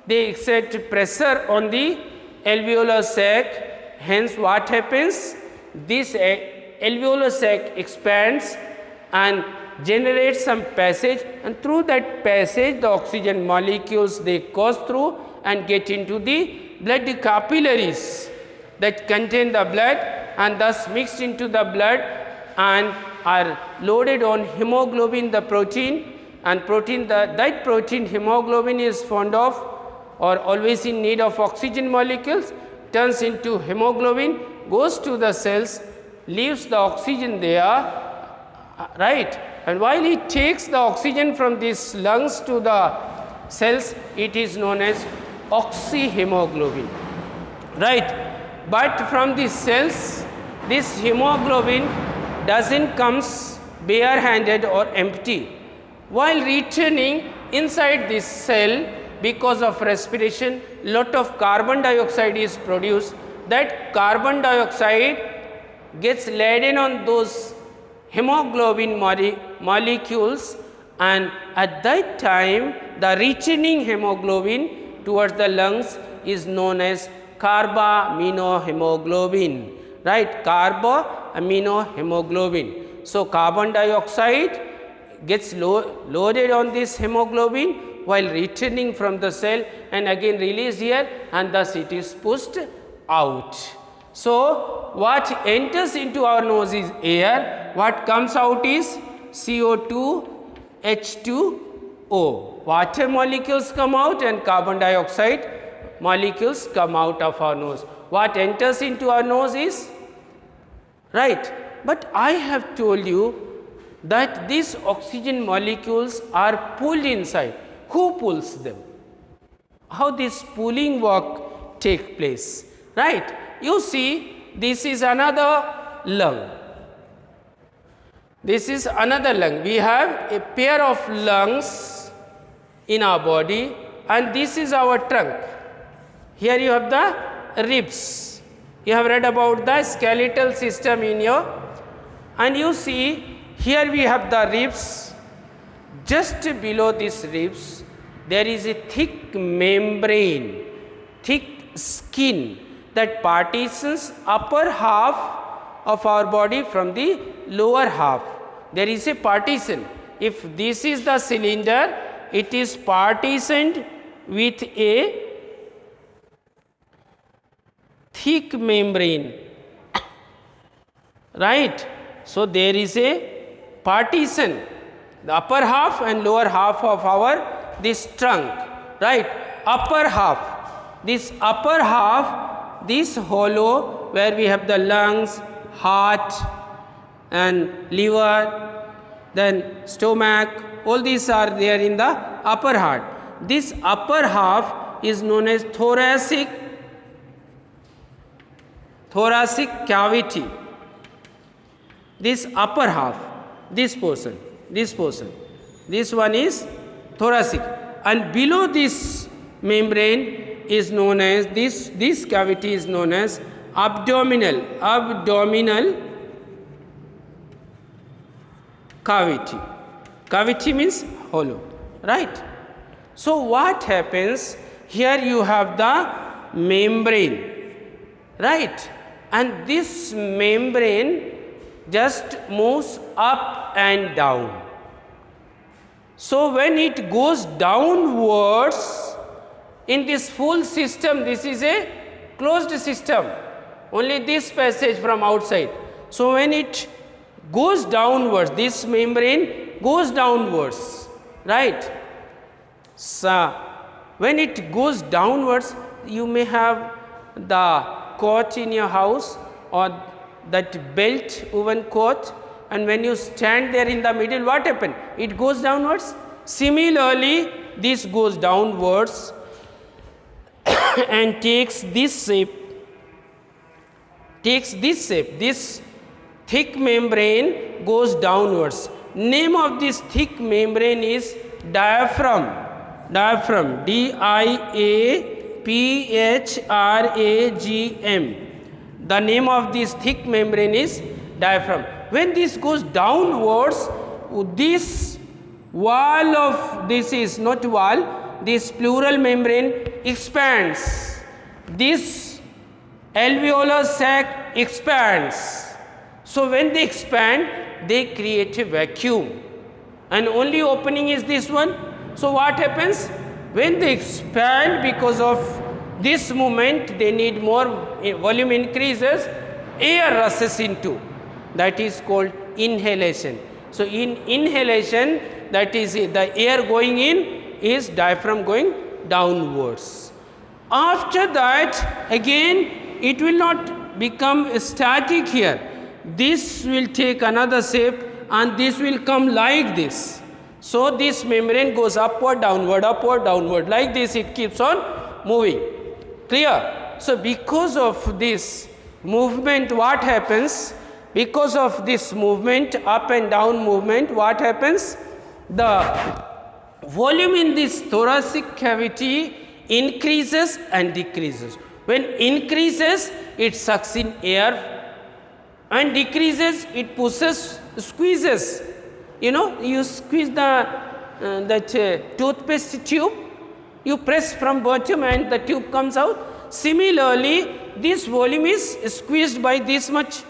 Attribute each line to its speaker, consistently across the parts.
Speaker 1: they exert pressure on the alveolar sac. Hence what happens? This alveolar sac expands and generates some passage, and through that passage the oxygen molecules they course through and get into the blood capillaries that contain the blood and thus mixed into the blood and are loaded on hemoglobin, the protein, and protein, that protein hemoglobin is fond of or always in need of oxygen molecules, turns into hemoglobin, goes to the cells, leaves the oxygen there, right, and while it takes the oxygen from these lungs to the cells, it is known as oxyhemoglobin, right. But from these cells, this hemoglobin doesn't comes bare-handed or empty. While returning inside this cell, because of respiration, lot of carbon dioxide is produced. That carbon dioxide gets laden on those hemoglobin molecules, and at that time the returning hemoglobin towards the lungs is known as carbaminohemoglobin, right, carbaminohemoglobin. So carbon dioxide gets loaded on this hemoglobin while returning from the cell and again released here, and thus it is pushed out. So what enters into our nose is air, what comes out is CO2, H2O. Water molecules come out and carbon dioxide molecules come out of our nose. What enters into our nose is, right, but I have told you that these oxygen molecules are pulled inside. Who pulls them? How this pulling work take place, right? You see, this is another lung. This is another lung. We have a pair of lungs in our body, and this is our trunk. Here you have the ribs. You have read about the skeletal system in your, and you see here we have the ribs. Just below these ribs there is a thick membrane, thick skin that partitions upper half of our body from the lower half. There is a partition. If this is the cylinder, it is partitioned with a thick membrane, right. So there is a partition, the upper half and lower half of our this trunk, right. Upper half, this upper half, this hollow where we have the lungs, heart and liver, then stomach, all these are there in the upper heart. This upper half is known as thoracic cavity. This upper half, this portion, this one is thoracic, and below this membrane is known as, this cavity is known as abdominal cavity. Cavity means hollow, right. So what happens, here you have the membrane, right, and this membrane just moves up and down. So when it goes downwards in this full system, this is a closed system, only this passage from outside. So when it goes downwards, this membrane goes downwards, right. So when it goes downwards, you may have the coat in your house or that belt woven coat, and when you stand there in the middle, what happens? It goes downwards. Similarly, this goes downwards and takes this shape. This thick membrane goes downwards. Name of this thick membrane is diaphragm. D-I-A-P-H-R-A-G-M. The name of this thick membrane is diaphragm. When this goes downwards, this wall of, this is not wall, this pleural membrane expands. This alveolar sac expands. So when they expand, they create a vacuum, and only opening is this one. So what happens? When they expand, because of this movement, they need more volume increases, air rushes into. That is called inhalation. So in inhalation, that is the air going in is diaphragm going downwards. After that, again it will not become static here. This will take another shape and this will come like this. So this membrane goes upward, downward, like this it keeps on moving. Clear? So because of this movement, what happens? Because of this movement, up and down movement, what happens? The volume in this thoracic cavity increases and decreases. When increases, it sucks in air, and decreases, it pushes, squeezes. You know, you squeeze that toothpaste tube, you press from bottom and the tube comes out. Similarly, this volume is squeezed by this much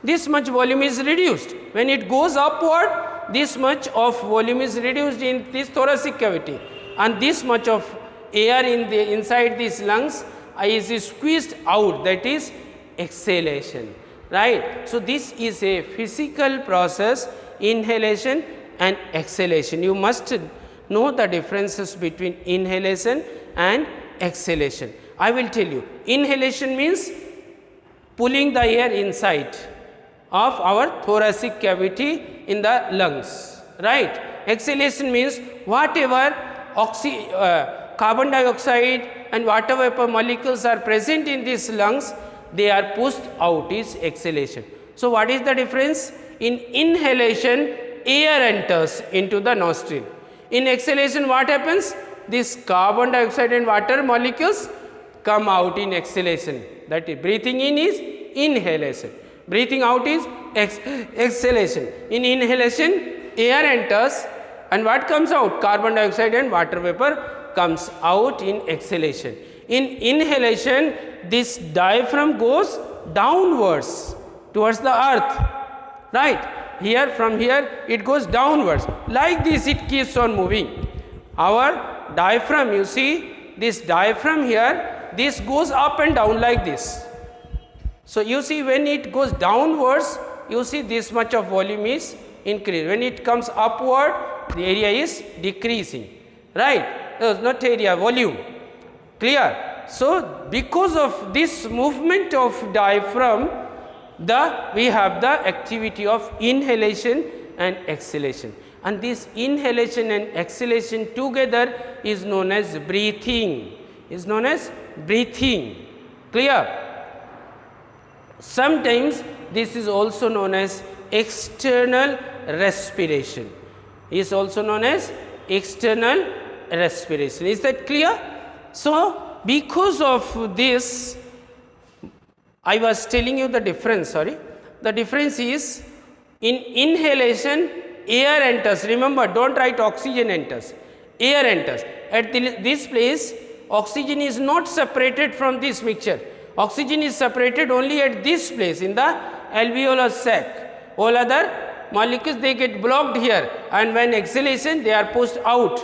Speaker 1: volume is reduced. When it goes upward, this much of volume is reduced in this thoracic cavity, and this much of air in the inside these lungs is squeezed out, that is exhalation, right. So this is a physical process, inhalation and exhalation. You must know the differences between inhalation and exhalation. I will tell you. Inhalation means pulling the air inside of our thoracic cavity in the lungs, right. Exhalation means whatever carbon dioxide and water vapor molecules are present in these lungs, they are pushed out, is exhalation. So what is the difference? In inhalation, air enters into the nostril. In exhalation, what happens? This carbon dioxide and water molecules come out in exhalation. That is, breathing in is inhalation, breathing out is exhalation. In inhalation, air enters, and what comes out? Carbon dioxide and water vapor comes out in exhalation. In inhalation, this diaphragm goes downwards towards the earth, right. Here, from here it goes downwards, like this it keeps on moving. Our diaphragm, you see this diaphragm here, this goes up and down like this. So you see, when it goes downwards, you see this much of volume is increased. When it comes upward, the area is decreasing, right. Not area, volume. Clear? So because of this movement of diaphragm, we have the activity of inhalation and exhalation, and this inhalation and exhalation together is known as breathing, Clear? Sometimes this is also known as external respiration, Is that clear? So because of this, I was telling you the difference, the difference is, in inhalation air enters, remember, don't write oxygen enters, air enters. At this place, oxygen is not separated from this mixture, oxygen is separated only at this place in the alveolar sac. All other molecules, they get blocked here, and when exhalation they are pushed out,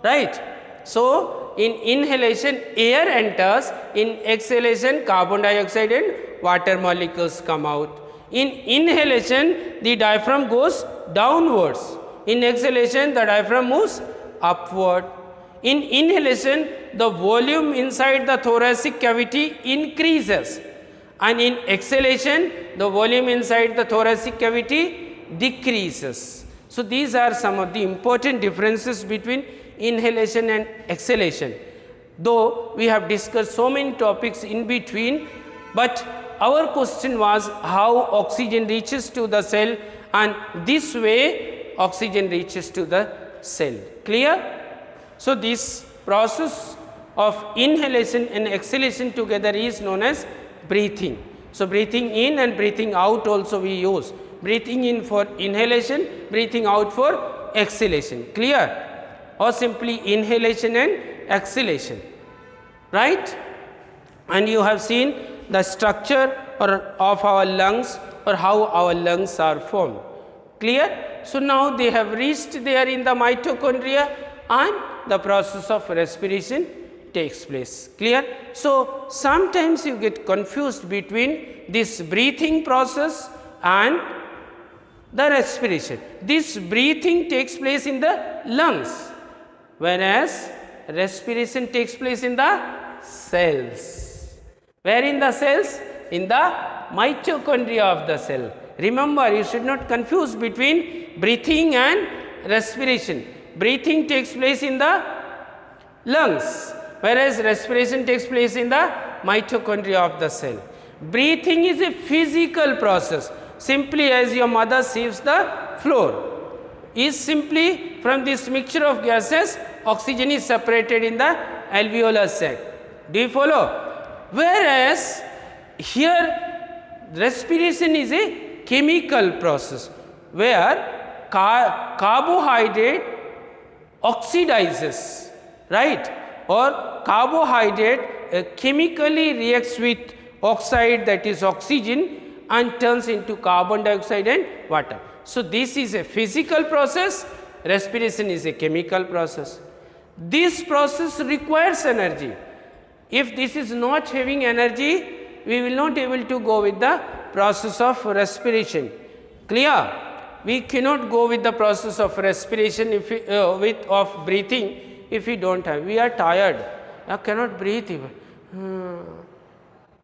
Speaker 1: right. So in inhalation air enters, in exhalation carbon dioxide and water molecules come out. In inhalation the diaphragm goes downwards, in exhalation the diaphragm moves upward. In inhalation the volume inside the thoracic cavity increases, and in exhalation the volume inside the thoracic cavity decreases. So these are some of the important differences between inhalation and exhalation. Though we have discussed so many topics in between, but our question was how oxygen reaches to the cell, and this way oxygen reaches to the cell. Clear? So this process of inhalation and exhalation together is known as breathing. So breathing in and breathing out also we use. Breathing in for inhalation, breathing out for exhalation. Clear? or simply inhalation and exhalation, right? And you have seen the structure of our lungs or how our lungs are formed. Clear? So now they have reached there in the mitochondria and the process of respiration takes place. Clear? So sometimes you get confused between this breathing process and the respiration. This breathing takes place in the lungs, whereas respiration takes place in the cells. Where in the cells? In the mitochondria of the cell. Remember, you should not confuse between breathing and respiration. Breathing takes place in the lungs, whereas respiration takes place in the mitochondria of the cell. Breathing is a physical process, simply as your mother sweeps the floor. Is simply from this mixture of gases, oxygen is separated in the alveolar sac. Do you follow? Whereas here respiration is a chemical process where carbohydrate oxidizes, right? Or carbohydrate chemically reacts with oxide, that is oxygen, and turns into carbon dioxide and water. So this is a physical process, respiration is a chemical process. This process requires energy. If this is not having energy, we will not able to go with the process of respiration. Clear? We cannot go with the process of respiration if we, of breathing if we don't have. We are tired. I cannot breathe even.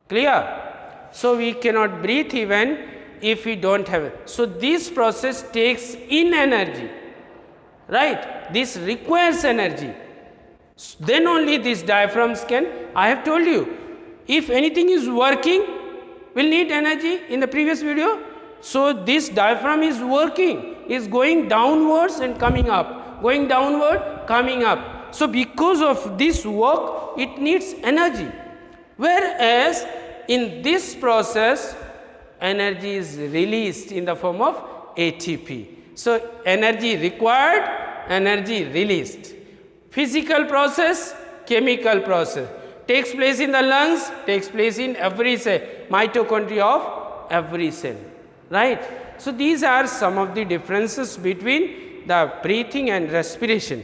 Speaker 1: Clear? So we cannot breathe even if we don't have it. So this process takes in energy, right? This requires energy. Then only these diaphragms can. I have told you, if anything is working, will need energy in the previous video. So this diaphragm is working, is going downwards and coming up, going downward, coming up. So because of this work, it needs energy. Whereas in this process, energy is released in the form of ATP. So energy required, energy released. Physical process, chemical process. Takes place in the lungs, takes place in every cell, mitochondria of every cell, right? So these are some of the differences between the breathing and respiration.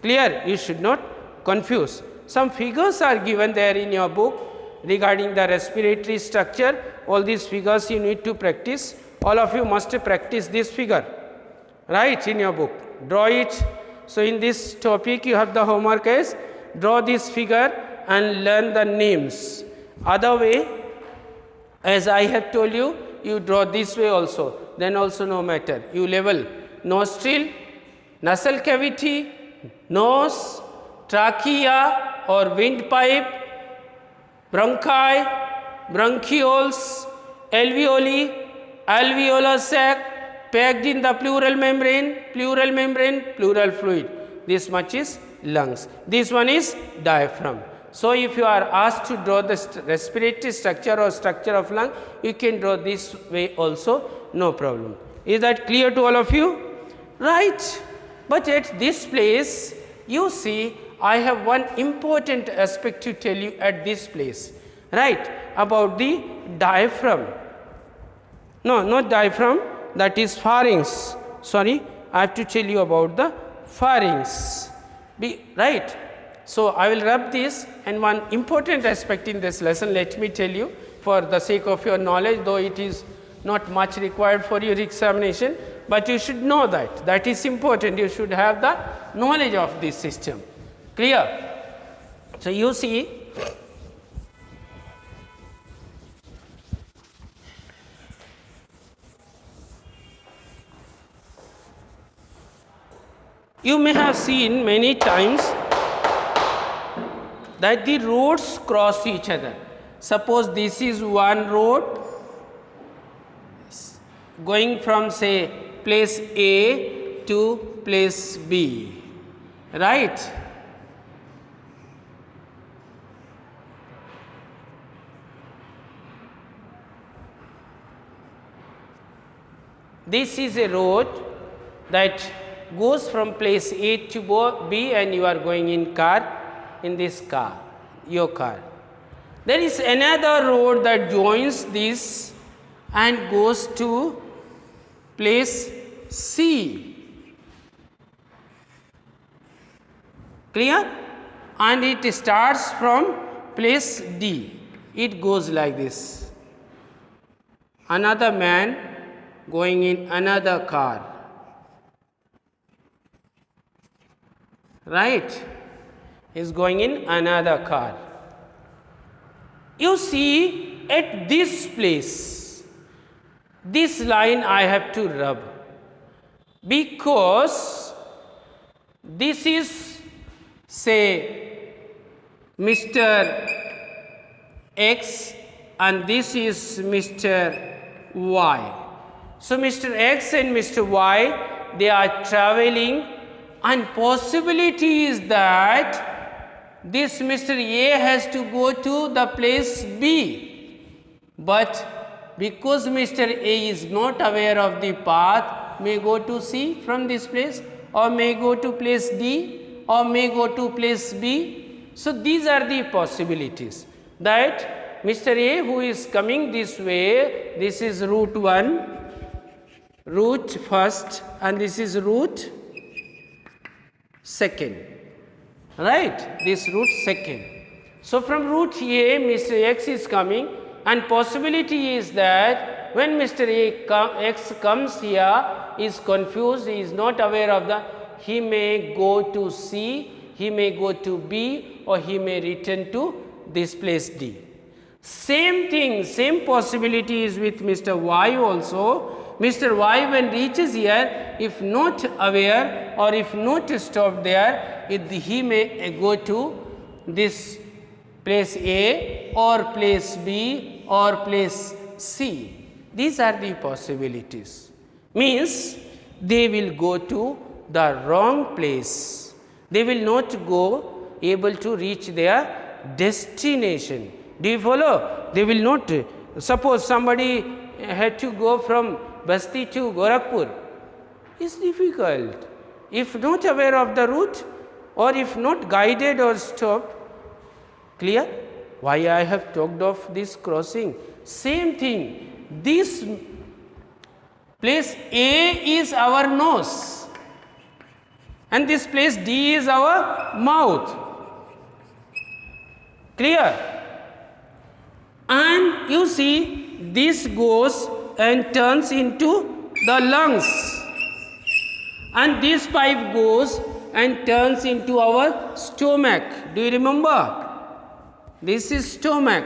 Speaker 1: Clear? You should not confuse. Some figures are given there in your book regarding the respiratory structure. All these figures you need to practice. All of you must practice this figure, right, in your book. Draw it. So in this topic you have the homework is draw this figure and learn the names. Other way, as I have told you, you draw this way also, then also no matter. You level nostril, nasal cavity, nose, trachea or windpipe, bronchi, bronchioles, alveoli, alveolar sac, packed in the pleural membrane, pleural fluid. This much is lungs. This one is diaphragm. So if you are asked to draw the respiratory structure or structure of lung, you can draw this way also, no problem. Is that clear to all of you? Right. But at this place, you see, I have one important aspect to tell you at this place, right, about the diaphragm. No, not diaphragm, that is pharynx. Sorry, I have to tell you about the pharynx. Right. So I will rub this, and one important aspect in this lesson, let me tell you for the sake of your knowledge, though it is not much required for your examination, but you should know that. That is important. You should have the knowledge of this system. Clear? So you see, you may have seen many times that the roads cross each other. Suppose this is one road going from, say, place A to place B, right? This is a road that goes from place A to B and you are going in this car, your car. There is another road that joins this and goes to place C. Clear? And it starts from place D. It goes like this. Another man going in another car. Right? Is going in another car. You see, at this place, this line I have to rub, because this is, say, Mr. X and this is Mr. Y. So, Mr. X and Mr. Y, they are traveling, and possibility is that this Mr. A has to go to the place B, but because Mr. A is not aware of the path, may go to C from this place, or may go to place D, or may go to place B. So, these are the possibilities that Mr. A, who is coming this way, this is route 1, route first, and this is route second, right, this route second. So, from route A, Mr. X is coming, and possibility is that when Mr. X comes here, is confused, he is not aware of the, he may go to C, he may go to B, or he may return to this place D. Same thing, same possibility is with Mr. Y also. Mr. Y, when reaches here, if not aware or if not stopped there, he may go to this place A or place B or place C. These are the possibilities. Means they will go to the wrong place. They will not go able to reach their destination. Do you follow? They will not. Suppose somebody had to go from Basti to Gorakhpur. It's difficult. If not aware of the route, or if not guided or stopped. Clear? Why I have talked of this crossing? Same thing. This place A is our nose, and this place D is our mouth. Clear? And you see, this goes and turns into the lungs, and this pipe goes and turns into our stomach. Do you remember? This is stomach.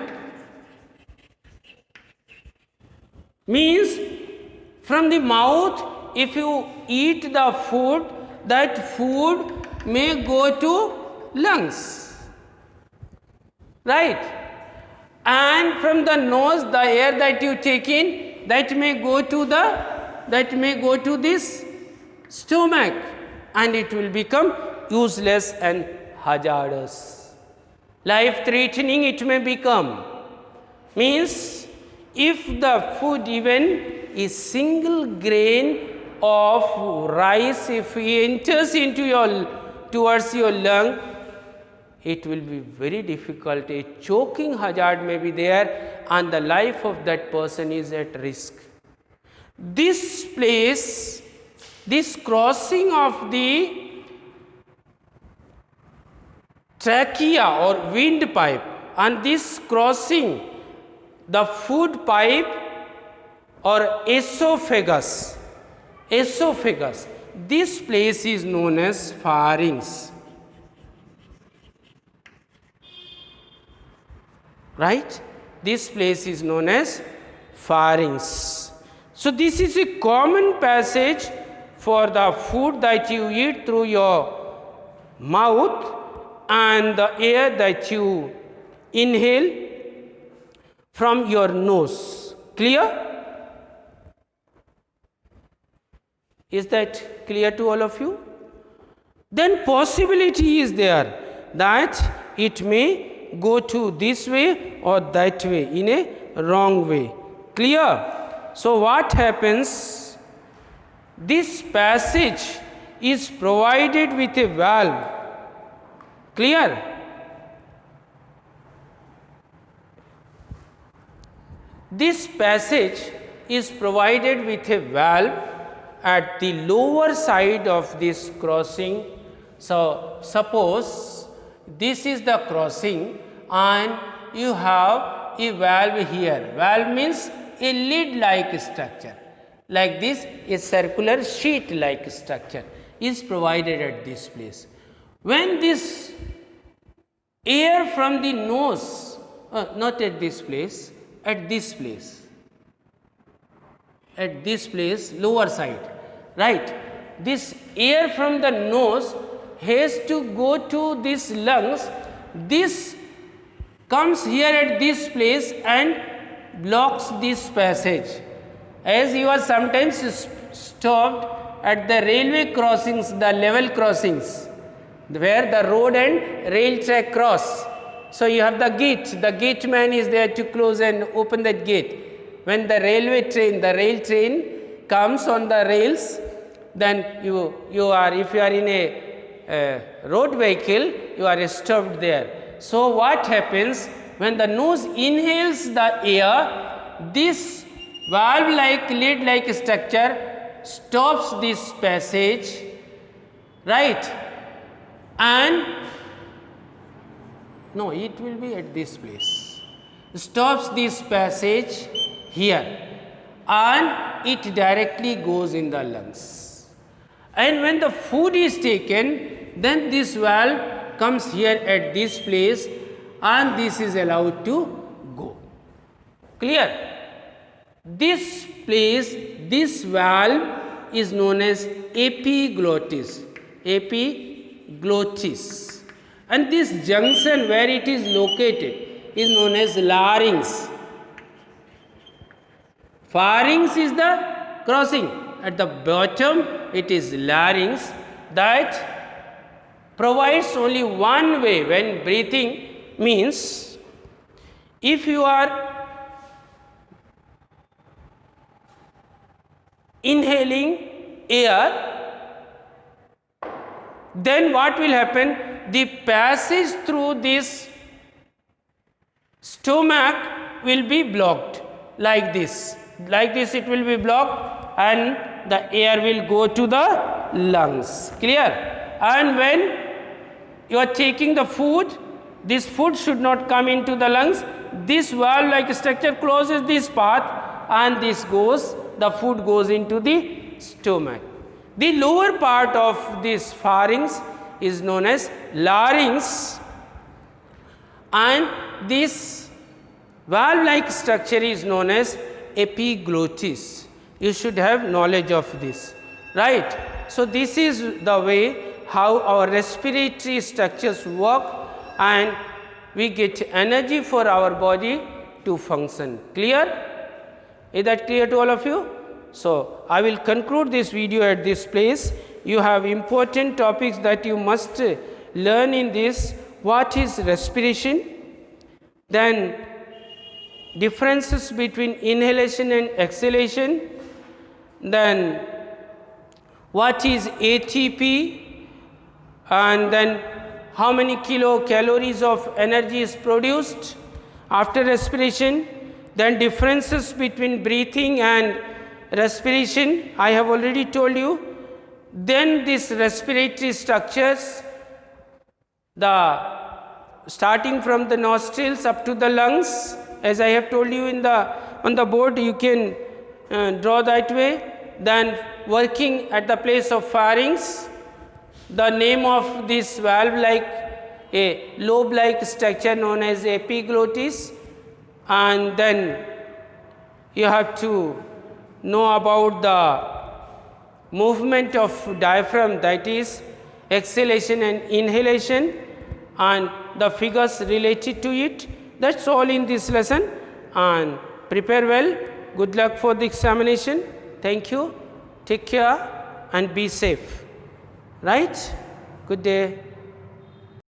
Speaker 1: Means from the mouth, if you eat the food, that food may go to lungs, right? And from the nose, the air that you take in, that may go to this stomach, and it will become useless and hazardous. Life threatening it may become. Means if the food even is single grain of rice, if it enters into towards your lung, it will be very difficult. A choking hazard may be there, and the life of that person is at risk. This place, this crossing of the trachea or windpipe, and this crossing the food pipe or esophagus, this place is known as pharynx. Right? This place is known as pharynx. So, this is a common passage for the food that you eat through your mouth and the air that you inhale from your nose. Clear? Is that clear to all of you? Then possibility is there that it may go to this way or that way in a wrong way. Clear? So, what happens? This passage is provided with a valve. Clear? This passage is provided with a valve at the lower side of this crossing. So, suppose this is the crossing and you have a valve here. Valve means a lid like structure. Like this, a circular sheet like structure is provided at this place. When this air from the nose, not at this place, at this place, lower side, right? This air from the nose has to go to this lungs. This comes here at this place and blocks this passage. As you are sometimes stopped at the railway crossings, the level crossings, where the road and rail track cross. So, you have the gate man is there to close and open that gate. When the rail train comes on the rails, then you are, if you are in a road vehicle, you are stopped there. So, what happens when the nose inhales the air, this valve like lid like structure stops this passage, right? And no, it will be at this place, stops this passage here and it directly goes in the lungs. And when the food is taken, then this valve comes here at this place and this is allowed to go. Clear? This place, this valve is known as epiglottis. Epiglottis. And this junction where it is located is known as larynx. Pharynx is the crossing. At the bottom it is larynx that provides only one way when breathing, means if you are inhaling air, then what will happen? The passage through this stomach will be blocked like this. Like this it will be blocked and the air will go to the lungs. Clear? And when you are taking the food, this food should not come into the lungs. This valve like structure closes this path and this goes, the food goes into the stomach. The lower part of this pharynx is known as larynx and this valve like structure is known as epiglottis. You should have knowledge of this, right? So, this is the way how our respiratory structures work and we get energy for our body to function. Clear? Is that clear to all of you? So, I will conclude this video at this place. You have important topics that you must learn in this. What is respiration? Then differences between inhalation and exhalation. Then what is ATP? And then how many kilocalories of energy is produced after respiration. Then differences between breathing and respiration, I have already told you. Then these respiratory structures, starting from the nostrils up to the lungs, as I have told you on the board, you can draw that way. Then working at the place of pharynx, the name of this valve like a lobe like structure known as epiglottis, and then you have to know about the movement of diaphragm, that is exhalation and inhalation, and the figures related to it. That's all in this lesson, and prepare well. Good luck for the examination. Thank you. Take care and be safe. Right? Good day.